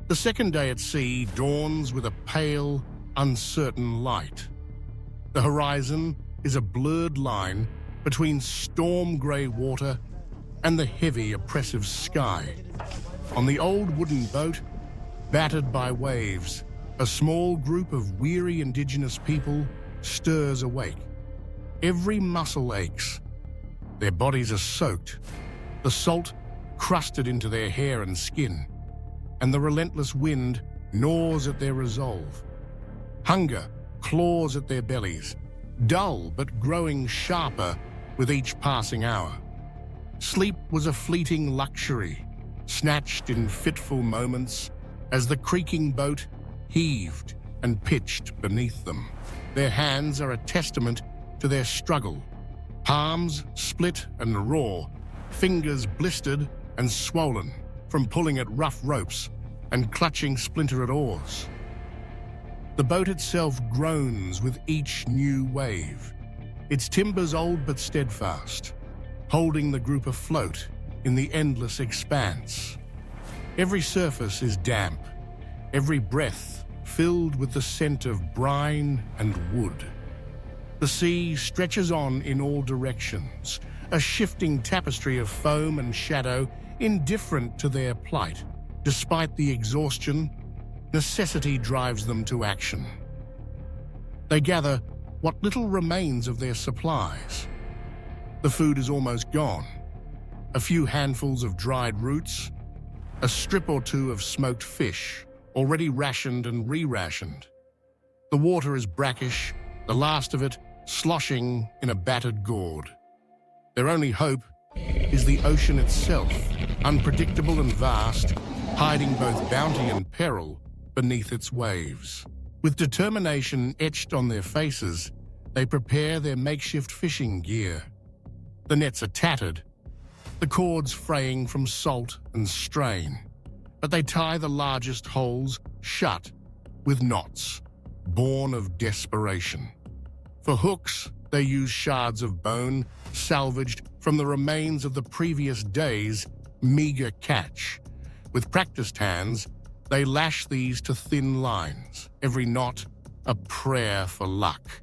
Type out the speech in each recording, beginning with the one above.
The second day at sea dawns with a pale, uncertain light. The horizon is a blurred line between storm-grey water and the heavy, oppressive sky. On the old wooden boat, battered by waves, a small group of weary indigenous people stirs awake. Every muscle aches. Their bodies are soaked, the salt crusted into their hair and skin, and the relentless wind gnaws at their resolve. Hunger claws at their bellies, dull but growing sharper with each passing hour. Sleep was a fleeting luxury, snatched in fitful moments as the creaking boat heaved and pitched beneath them. Their hands are a testament to their struggle. Palms split and raw, fingers blistered and swollen from pulling at rough ropes and clutching splintered oars. The boat itself groans with each new wave, its timbers old but steadfast, holding the group afloat in the endless expanse. Every surface is damp, every breath filled with the scent of brine and wood. The sea stretches on in all directions, a shifting tapestry of foam and shadow indifferent to their plight. Despite the exhaustion, necessity drives them to action. They gather what little remains of their supplies. The food is almost gone. A few handfuls of dried roots, a strip or two of smoked fish, already rationed and re-rationed. The water is brackish, the last of it sloshing in a battered gourd. Their only hope is the ocean itself, unpredictable and vast, hiding both bounty and peril beneath its waves. With determination etched on their faces, they prepare their makeshift fishing gear. The nets are tattered, the cords fraying from salt and strain, but they tie the largest holes shut with knots, born of desperation. For hooks, they use shards of bone salvaged from the remains of the previous day's meager catch. With practiced hands, they lash these to thin lines, every knot a prayer for luck.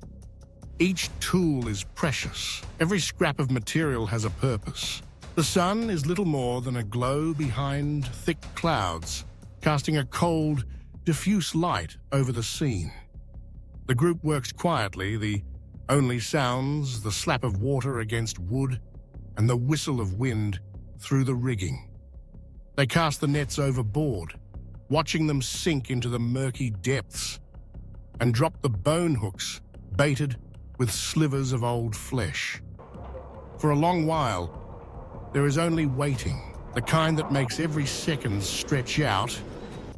Each tool is precious, every scrap of material has a purpose. The sun is little more than a glow behind thick clouds, casting a cold, diffuse light over the scene. The group works quietly, the only sounds the slap of water against wood and the whistle of wind through the rigging. They cast the nets overboard, watching them sink into the murky depths, and drop the bone hooks baited with slivers of old flesh. For a long while, there is only waiting, the kind that makes every second stretch out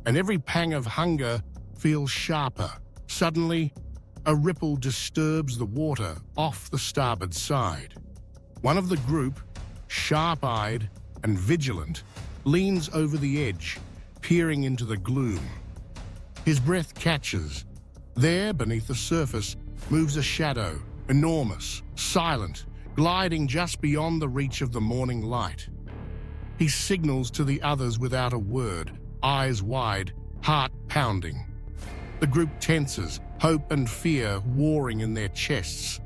and every pang of hunger feel sharper. Suddenly, a ripple disturbs the water off the starboard side. One of the group, sharp-eyed and vigilant, leans over the edge, peering into the gloom. His breath catches. There, beneath the surface, moves a shadow, enormous, silent, gliding just beyond the reach of the morning light. He signals to the others without a word, eyes wide, heart pounding. The group tenses, hope and fear warring in their chests.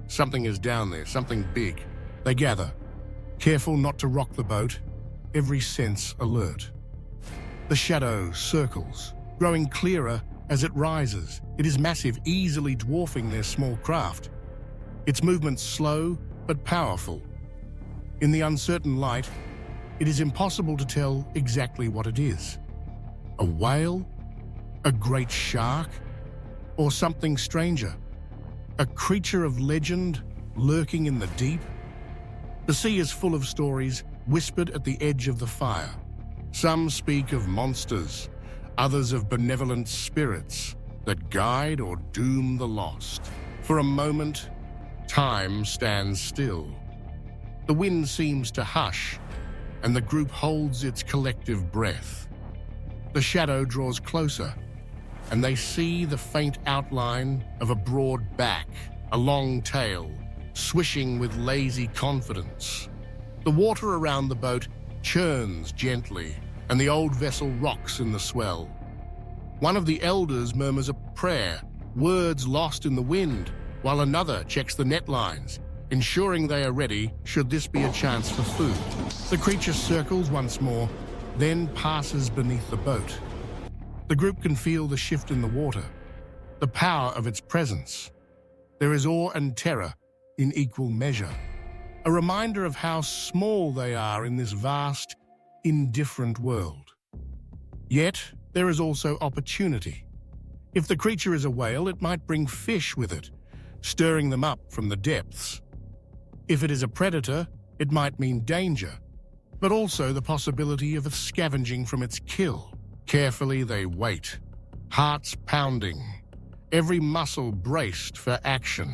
Something is down there, something big. They gather, careful not to rock the boat, every sense alert. The shadow circles, growing clearer as it rises. It is massive, easily dwarfing their small craft. Its movements slow but powerful. In the uncertain light, it is impossible to tell exactly what it is. A whale? A great shark? Or something stranger? A creature of legend lurking in the deep? The sea is full of stories whispered at the edge of the fire. Some speak of monsters, others of benevolent spirits that guide or doom the lost. For a moment, time stands still. The wind seems to hush, and the group holds its collective breath. The shadow draws closer, and they see the faint outline of a broad back, a long tail, swishing with lazy confidence. The water around the boat churns gently and the old vessel rocks in the swell. One of the elders murmurs a prayer, words lost in the wind, while another checks the net lines, ensuring they are ready should this be a chance for food. The creature circles once more, then passes beneath the boat. The group can feel the shift in the water, the power of its presence. There is awe and terror in equal measure, a reminder of how small they are in this vast, indifferent world. Yet, there is also opportunity. If the creature is a whale, it might bring fish with it, stirring them up from the depths. If it is a predator, it might mean danger, but also the possibility of scavenging from its kill. Carefully they wait, hearts pounding, every muscle braced for action.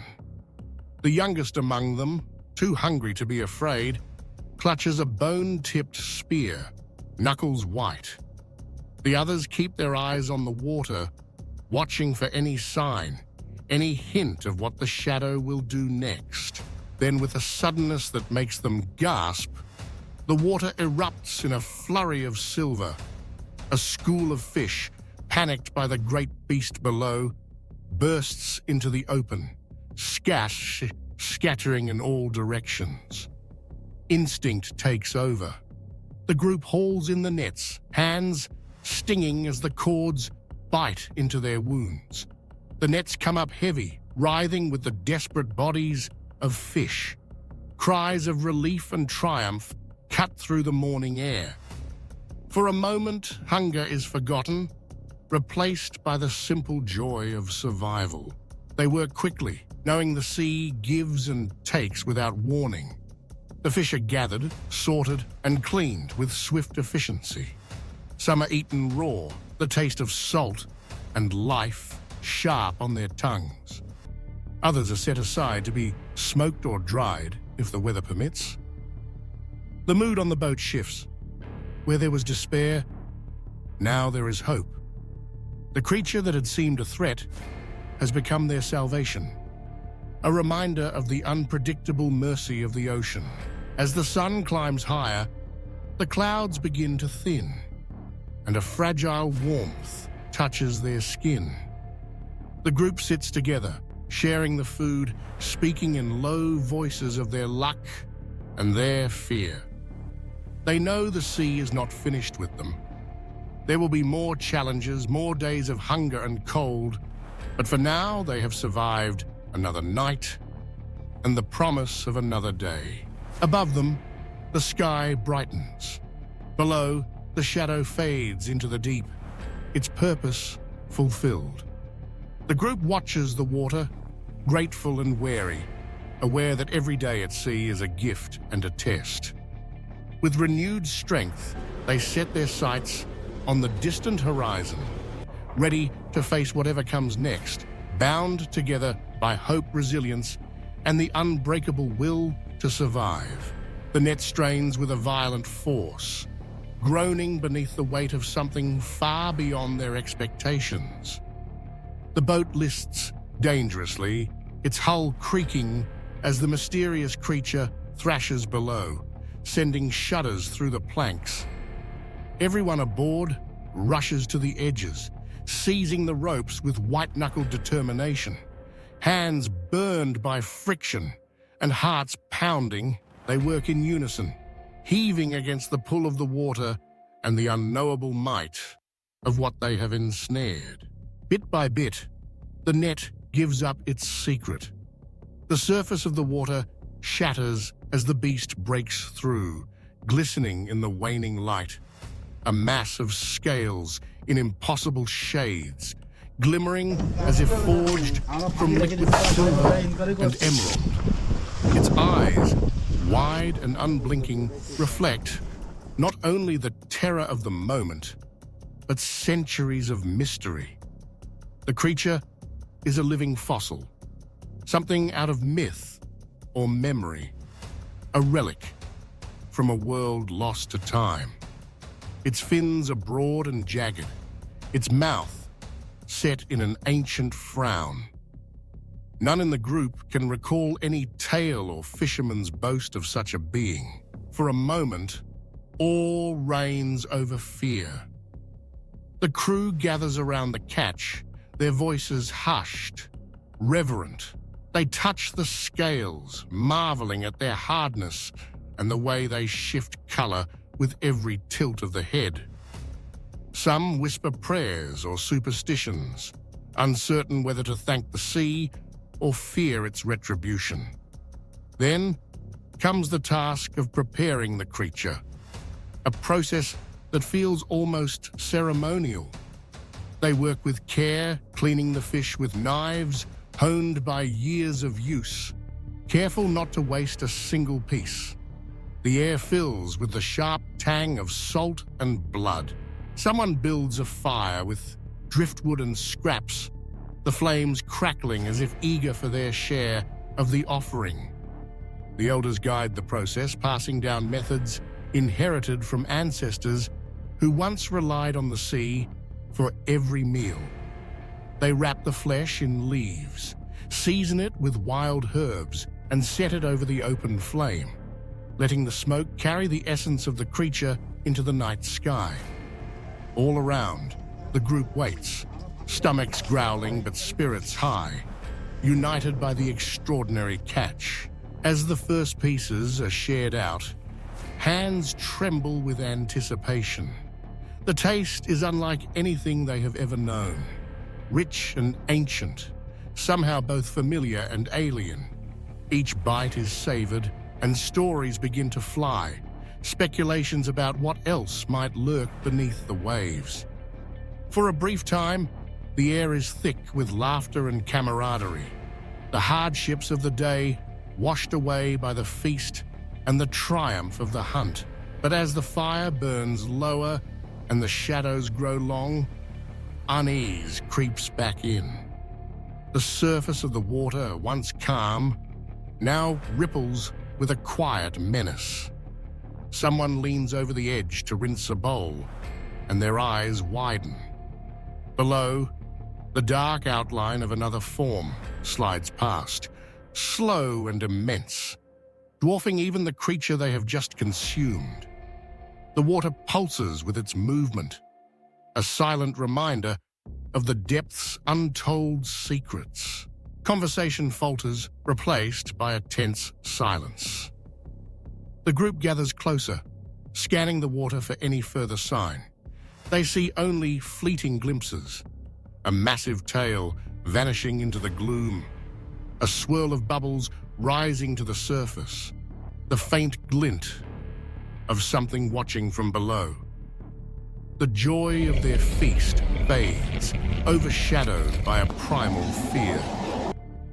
The youngest among them, too hungry to be afraid, clutches a bone-tipped spear, knuckles white. The others keep their eyes on the water, watching for any sign, any hint of what the shadow will do next. Then, with a suddenness that makes them gasp, the water erupts in a flurry of silver. A school of fish, panicked by the great beast below, bursts into the open, scattering in all directions. Instinct takes over. The group hauls in the nets, hands stinging as the cords bite into their wounds. The nets come up heavy, writhing with the desperate bodies of fish. Cries of relief and triumph cut through the morning air. For a moment, hunger is forgotten, replaced by the simple joy of survival. They work quickly, knowing the sea gives and takes without warning. The fish are gathered, sorted, and cleaned with swift efficiency. Some are eaten raw, the taste of salt and life sharp on their tongues. Others are set aside to be smoked or dried if the weather permits. The mood on the boat shifts. Where there was despair, now there is hope. The creature that had seemed a threat has become their salvation, a reminder of the unpredictable mercy of the ocean. As the sun climbs higher, the clouds begin to thin, and a fragile warmth touches their skin. The group sits together, sharing the food, speaking in low voices of their luck and their fear. They know the sea is not finished with them. There will be more challenges, more days of hunger and cold, but for now they have survived another night and the promise of another day. Above them, the sky brightens. Below, the shadow fades into the deep, its purpose fulfilled. The group watches the water, grateful and wary, aware that every day at sea is a gift and a test. With renewed strength, they set their sights on the distant horizon, ready to face whatever comes next, bound together by hope, resilience, and the unbreakable will to survive. The net strains with a violent force, groaning beneath the weight of something far beyond their expectations. The boat lists dangerously, its hull creaking as the mysterious creature thrashes below, sending shudders through the planks. Everyone aboard rushes to the edges, seizing the ropes with white-knuckled determination. Hands burned by friction and hearts pounding, they work in unison, heaving against the pull of the water and the unknowable might of what they have ensnared. Bit by bit, the net gives up its secret. The surface of the water shatters as the beast breaks through, glistening in the waning light. A mass of scales in impossible shades, glimmering as if forged from liquid silver and emerald. Its eyes, wide and unblinking, reflect not only the terror of the moment, but centuries of mystery. The creature is a living fossil, something out of myth or memory, a relic from a world lost to time. Its fins are broad and jagged, its mouth set in an ancient frown. None in the group can recall any tale or fisherman's boast of such a being. For a moment, all reigns over fear. The crew gathers around the catch, their voices hushed, reverent. They touch the scales, marveling at their hardness and the way they shift color with every tilt of the head. Some whisper prayers or superstitions, uncertain whether to thank the sea or fear its retribution. Then comes the task of preparing the creature, a process that feels almost ceremonial. They work with care, cleaning the fish with knives honed by years of use, careful not to waste a single piece. The air fills with the sharp tang of salt and blood. Someone builds a fire with driftwood and scraps, the flames crackling as if eager for their share of the offering. The elders guide the process, passing down methods inherited from ancestors who once relied on the sea for every meal. They wrap the flesh in leaves, season it with wild herbs, and set it over the open flame, letting the smoke carry the essence of the creature into the night sky. All around, the group waits, stomachs growling but spirits high, united by the extraordinary catch. As the first pieces are shared out, hands tremble with anticipation. The taste is unlike anything they have ever known. Rich and ancient, somehow both familiar and alien. Each bite is savored, and stories begin to fly, speculations about what else might lurk beneath the waves. For a brief time, the air is thick with laughter and camaraderie, the hardships of the day washed away by the feast and the triumph of the hunt. But as the fire burns lower and the shadows grow long, unease creeps back in. The surface of the water, once calm, now ripples with a quiet menace. Someone leans over the edge to rinse a bowl, and their eyes widen. Below, the dark outline of another form slides past, slow and immense, dwarfing even the creature they have just consumed. The water pulses with its movement, a silent reminder of the depth's untold secrets. Conversation falters, replaced by a tense silence. The group gathers closer, scanning the water for any further sign. They see only fleeting glimpses, a massive tail vanishing into the gloom, a swirl of bubbles rising to the surface, the faint glint of something watching from below. The joy of their feast fades, overshadowed by a primal fear.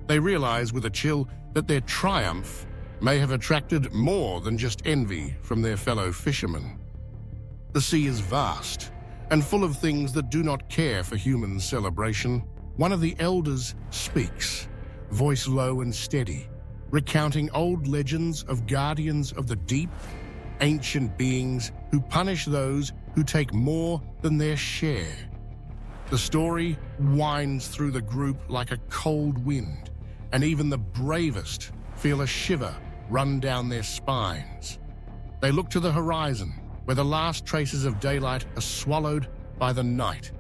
They realize with a chill that their triumph may have attracted more than just envy from their fellow fishermen. The sea is vast and full of things that do not care for human celebration. One of the elders speaks, voice low and steady, recounting old legends of guardians of the deep, ancient beings who punish those who take more than their share. The story winds through the group like a cold wind, and even the bravest feel a shiver run down their spines. They look to the horizon, where the last traces of daylight are swallowed by the night,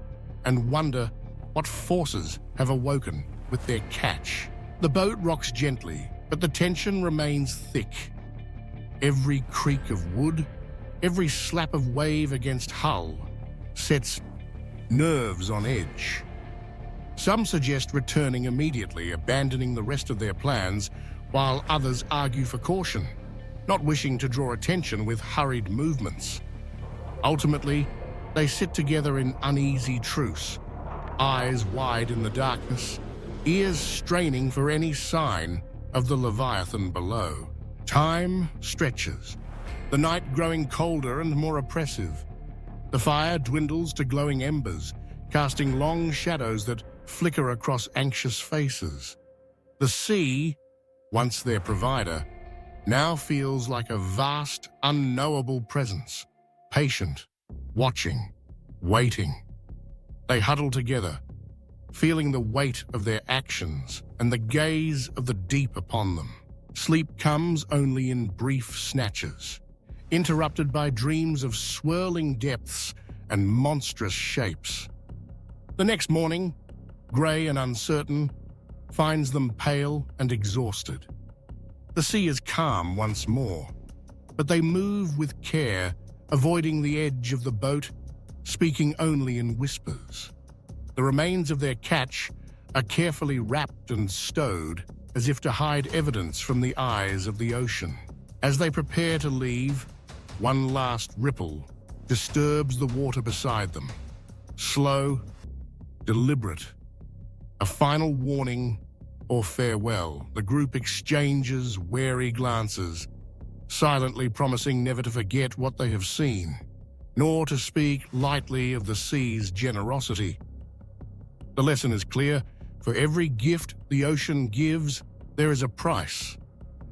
and wonder what forces have awoken with their catch. The boat rocks gently, but the tension remains thick. Every creak of wood, every slap of wave against hull sets nerves on edge. Some suggest returning immediately, abandoning the rest of their plans, while others argue for caution, not wishing to draw attention with hurried movements. Ultimately, they sit together in uneasy truce, eyes wide in the darkness, ears straining for any sign of the Leviathan below. Time stretches, the night growing colder and more oppressive. The fire dwindles to glowing embers, casting long shadows that flicker across anxious faces. The sea, once their provider, now feels like a vast, unknowable presence, patient, watching, waiting. They huddle together, feeling the weight of their actions and the gaze of the deep upon them. Sleep comes only in brief snatches, interrupted by dreams of swirling depths and monstrous shapes. The next morning, grey and uncertain, finds them pale and exhausted. The sea is calm once more, but they move with care, avoiding the edge of the boat, speaking only in whispers. The remains of their catch are carefully wrapped and stowed, as if to hide evidence from the eyes of the ocean. As they prepare to leave, one last ripple disturbs the water beside them. Slow, deliberate, a final warning or farewell. The group exchanges wary glances, silently promising never to forget what they have seen, nor to speak lightly of the sea's generosity. The lesson is clear. For every gift the ocean gives, there is a price,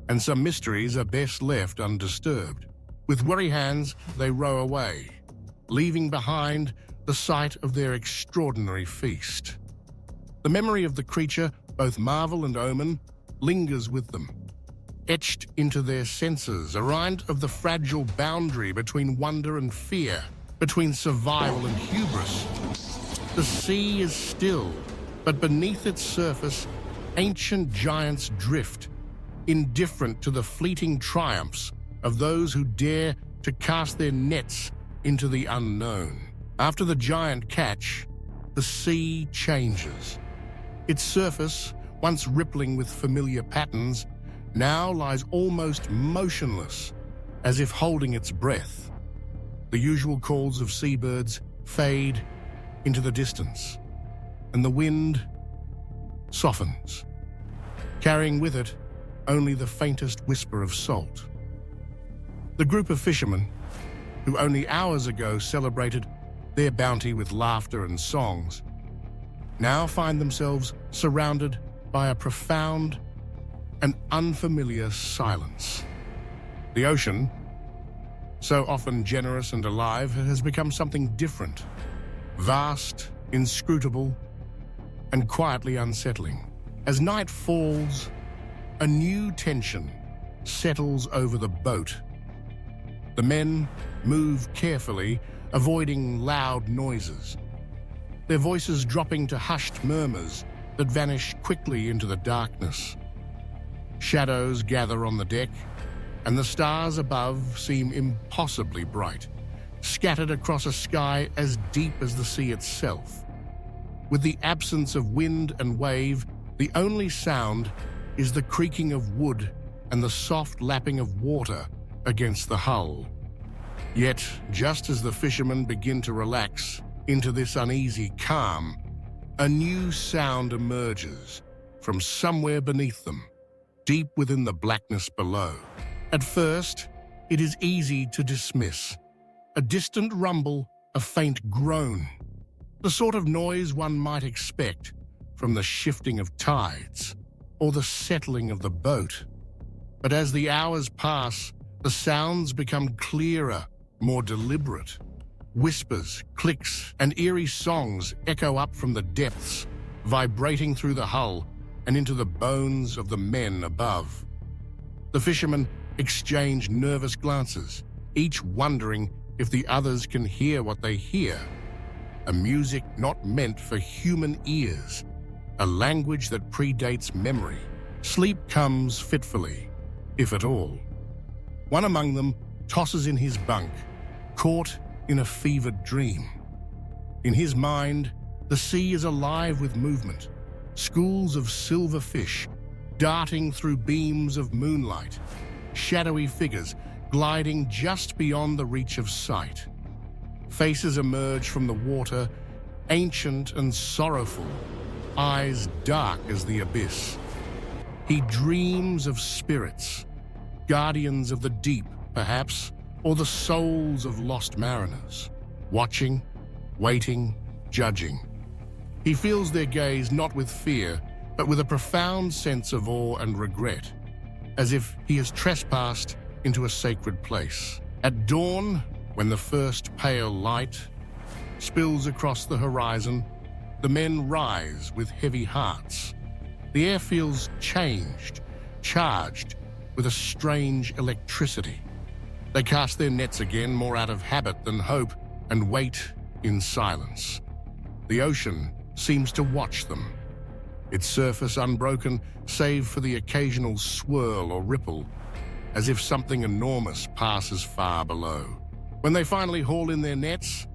and some mysteries are best left undisturbed. With weary hands, they row away, leaving behind the site of their extraordinary feast. The memory of the creature, both marvel and omen, lingers with them, etched into their senses, a reminder of the fragile boundary between wonder and fear, between survival and hubris. The sea is still, but beneath its surface, ancient giants drift, indifferent to the fleeting triumphs of those who dare to cast their nets into the unknown. After the giant catch, the sea changes. Its surface, once rippling with familiar patterns, now lies almost motionless, as if holding its breath. The usual calls of seabirds fade into the distance, and the wind softens, carrying with it only the faintest whisper of salt. The group of fishermen, who only hours ago celebrated their bounty with laughter and songs, now find themselves surrounded by a profound and unfamiliar silence. The ocean, so often generous and alive, has become something different, vast, inscrutable, and quietly unsettling. As night falls, a new tension settles over the boat. The men move carefully, avoiding loud noises, their voices dropping to hushed murmurs that vanish quickly into the darkness. Shadows gather on the deck, and the stars above seem impossibly bright, scattered across a sky as deep as the sea itself. With the absence of wind and wave, the only sound is the creaking of wood and the soft lapping of water against the hull. Yet, just as the fishermen begin to relax into this uneasy calm, a new sound emerges from somewhere beneath them, deep within the blackness below. At first, it is easy to dismiss. A distant rumble, a faint groan, the sort of noise one might expect from the shifting of tides or the settling of the boat. But as the hours pass, the sounds become clearer, more deliberate. Whispers, clicks, and eerie songs echo up from the depths, vibrating through the hull and into the bones of the men above. The fishermen exchange nervous glances, each wondering if the others can hear what they hear. A music not meant for human ears, a language that predates memory. Sleep comes fitfully, if at all. One among them tosses in his bunk, caught in a fevered dream. In his mind, the sea is alive with movement, schools of silver fish darting through beams of moonlight, shadowy figures gliding just beyond the reach of sight. Faces emerge from the water, ancient and sorrowful, eyes dark as the abyss. He dreams of spirits, guardians of the deep, perhaps, or the souls of lost mariners, watching, waiting, judging. He feels their gaze not with fear, but with a profound sense of awe and regret, as if he has trespassed into a sacred place. At dawn, when the first pale light spills across the horizon, the men rise with heavy hearts. The air feels changed, charged with a strange electricity. They cast their nets again, more out of habit than hope, and wait in silence. The ocean seems to watch them, its surface unbroken save for the occasional swirl or ripple, as if something enormous passes far below. When they finally haul in their nets,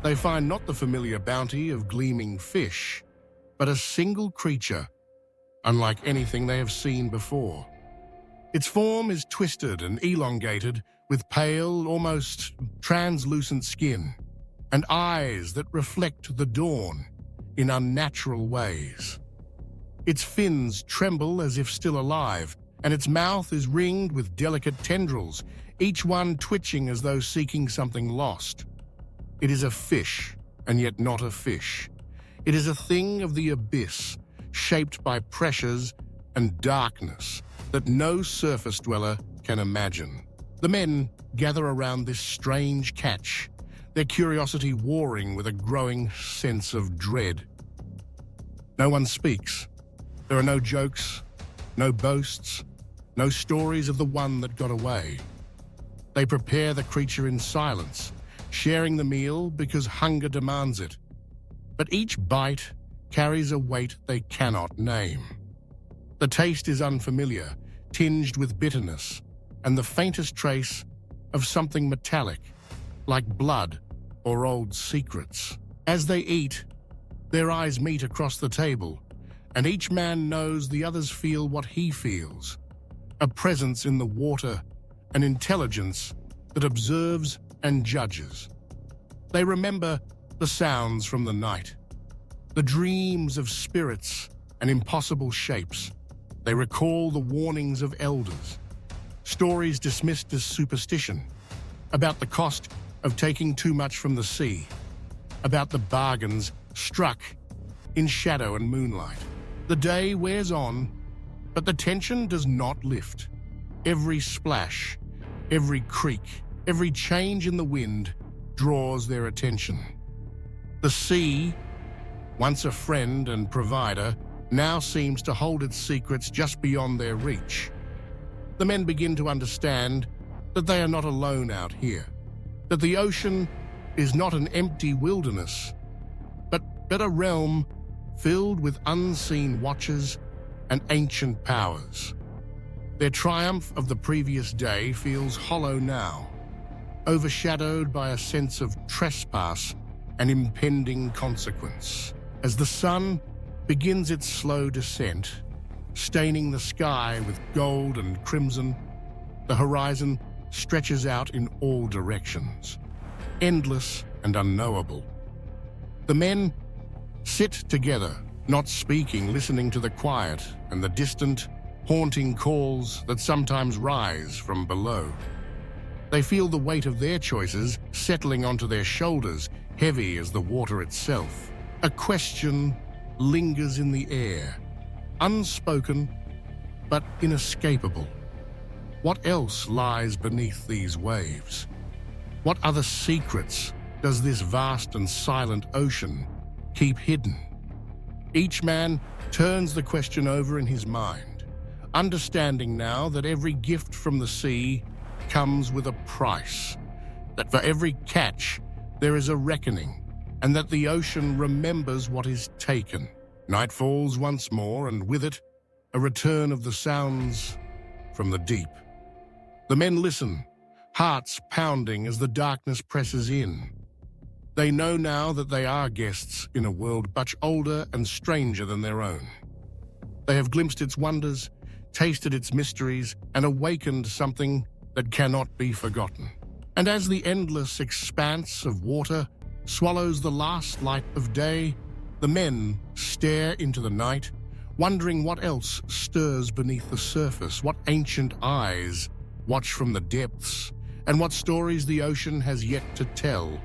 they find not the familiar bounty of gleaming fish, but a single creature, unlike anything they have seen before. Its form is twisted and elongated, with pale, almost translucent skin, and eyes that reflect the dawn in unnatural ways. Its fins tremble as if still alive, and its mouth is ringed with delicate tendrils, each one twitching as though seeking something lost. It is a fish, and yet not a fish. It is a thing of the abyss, shaped by pressures and darkness that no surface dweller can imagine. The men gather around this strange catch, their curiosity warring with a growing sense of dread. No one speaks. There are no jokes, no boasts, no stories of the one that got away. They prepare the creature in silence, sharing the meal because hunger demands it. But each bite carries a weight they cannot name. The taste is unfamiliar, tinged with bitterness, and the faintest trace of something metallic, like blood or old secrets. As they eat, their eyes meet across the table, and each man knows the others feel what he feels. A presence in the water, an intelligence that observes and judges. They remember the sounds from the night, the dreams of spirits and impossible shapes. They recall the warnings of elders, stories dismissed as superstition, about the cost of taking too much from the sea, about the bargains struck in shadow and moonlight. The day wears on, but the tension does not lift. Every splash, every creak, every change in the wind draws their attention. The sea, once a friend and provider, now seems to hold its secrets just beyond their reach. The men begin to understand that they are not alone out here, that the ocean is not an empty wilderness, but a realm filled with unseen watchers and ancient powers. Their triumph of the previous day feels hollow now, overshadowed by a sense of trespass and impending consequence. As the sun begins its slow descent, staining the sky with gold and crimson, the horizon stretches out in all directions, endless and unknowable. The men sit together, not speaking, listening to the quiet and the distant, haunting calls that sometimes rise from below. They feel the weight of their choices settling onto their shoulders, heavy as the water itself. A question lingers in the air, unspoken but inescapable. What else lies beneath these waves? What other secrets does this vast and silent ocean keep hidden? Each man turns the question over in his mind, understanding now that every gift from the sea comes with a price, that for every catch there is a reckoning, and that the ocean remembers what is taken. Night falls once more, and with it, a return of the sounds from the deep. The men listen, hearts pounding as the darkness presses in. They know now that they are guests in a world much older and stranger than their own. They have glimpsed its wonders, tasted its mysteries, and awakened something that cannot be forgotten. And as the endless expanse of water swallows the last light of day, the men stare into the night, wondering what else stirs beneath the surface, what ancient eyes watch from the depths, and what stories the ocean has yet to tell.